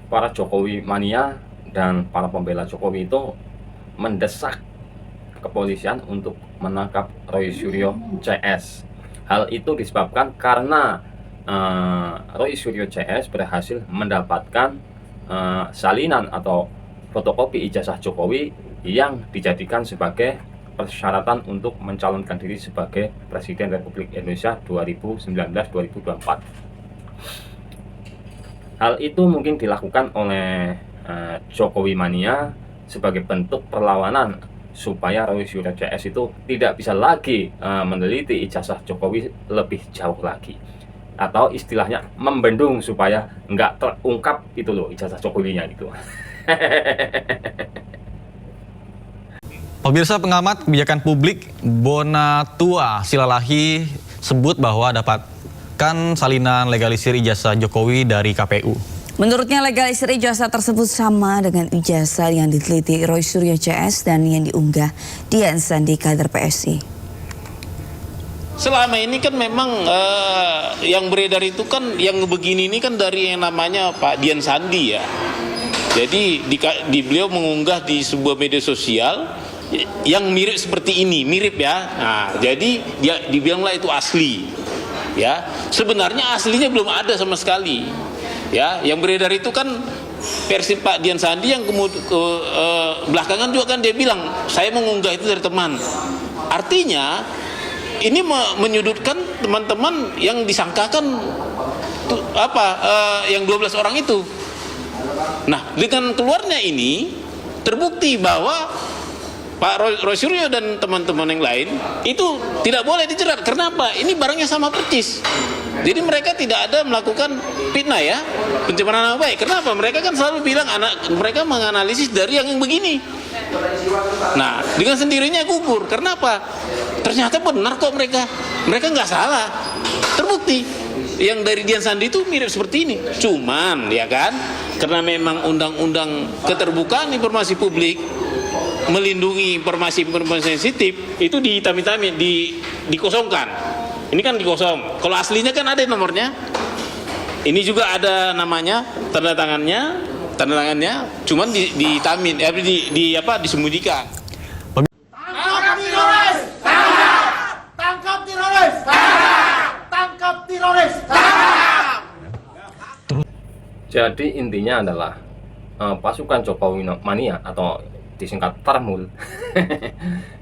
para Jokowi mania dan para pembela Jokowi itu mendesak kepolisian untuk menangkap Roy Suryo CS. Hal itu disebabkan karena Roy Suryo CS berhasil mendapatkan salinan atau fotokopi ijazah Jokowi yang dijadikan sebagai persyaratan untuk mencalonkan diri sebagai Presiden Republik Indonesia 2019-2024. Hal itu mungkin dilakukan oleh Jokowi mania sebagai bentuk perlawanan supaya Roy Suryo CS itu tidak bisa lagi meneliti ijazah Jokowi lebih jauh lagi, atau istilahnya membendung supaya nggak terungkap itu loh ijazah Jokowinya gitu. Pemirsa, pengamat kebijakan publik Bonatua Silalahi sebut bahwa dapatkan salinan legalisir ijazah Jokowi dari KPU. Menurutnya legalisir ijazah tersebut sama dengan ijazah yang diteliti Roy Suryo CS dan yang diunggah Dian Sandi kader PSI. Selama ini kan memang yang beredar itu kan yang begini ini kan dari yang namanya Pak Dian Sandi ya. Jadi beliau mengunggah di sebuah media sosial yang mirip seperti ini, mirip ya. Nah, jadi dia dibilanglah itu asli. Ya, sebenarnya aslinya belum ada sama sekali. Ya, yang beredar itu kan versi Pak Dian Sandi yang belakangan juga kan dia bilang saya mengunggah itu dari teman. Artinya ini menyudutkan teman-teman yang disangkakan yang 12 orang itu. Nah, dengan keluarnya ini terbukti bahwa Pak Roy Suryo dan teman-teman yang lain itu tidak boleh dijerat. Kenapa? Ini barangnya sama persis. Jadi mereka tidak ada melakukan fitnah ya, pencemaran nama baik. Kenapa? Mereka kan selalu bilang mereka menganalisis dari yang begini. Nah, dengan sendirinya gugur. Kenapa? Ternyata benar kok mereka nggak salah. Terbukti yang dari Dian Sandi itu mirip seperti ini. Cuman ya kan, karena memang undang-undang keterbukaan informasi publik melindungi informasi sensitif itu dihitam-hitamin, dikosongkan. Ini kan dikosong. Kalau aslinya kan ada nomornya. Ini juga ada namanya, tanda tangannya, cuman dihitamin, disembunyikan. Tangkap teroris! Tangkap teroris! Tangkap teroris! Jadi intinya adalah pasukan Jokowi mania atau disingkat Tarmul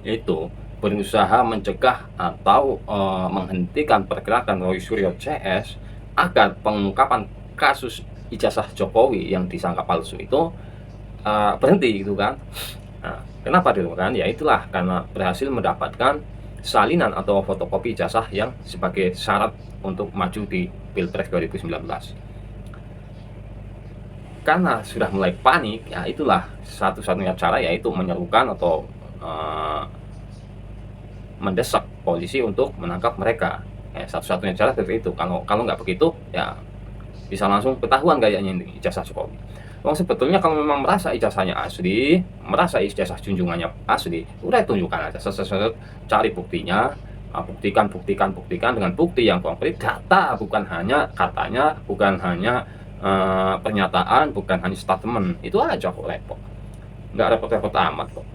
itu berusaha mencegah atau menghentikan pergerakan Roy Suryo CS agar pengungkapan kasus ijazah Jokowi yang disangka palsu itu berhenti gitu kan. Nah, kenapa dilakukan? Ya itulah karena berhasil mendapatkan salinan atau fotokopi ijazah yang sebagai syarat untuk maju di Pilpres 2019. Karena sudah mulai panik, ya itulah satu-satunya cara, yaitu menyerukan atau mendesak polisi untuk menangkap mereka. Ya, satu-satunya cara seperti itu. Kalau nggak begitu, ya bisa langsung ketahuan kayaknya ini ijazah Jokowi. Sebetulnya kalau memang merasa ijazahnya asli, merasa ijazah junjungannya asli, udah tunjukkan aja, cari buktinya, buktikan dengan bukti yang konkret, data, bukan hanya katanya, bukan hanya pernyataan, bukan hanya statement. Itu aja kok repot, nggak repot-repot amat kok.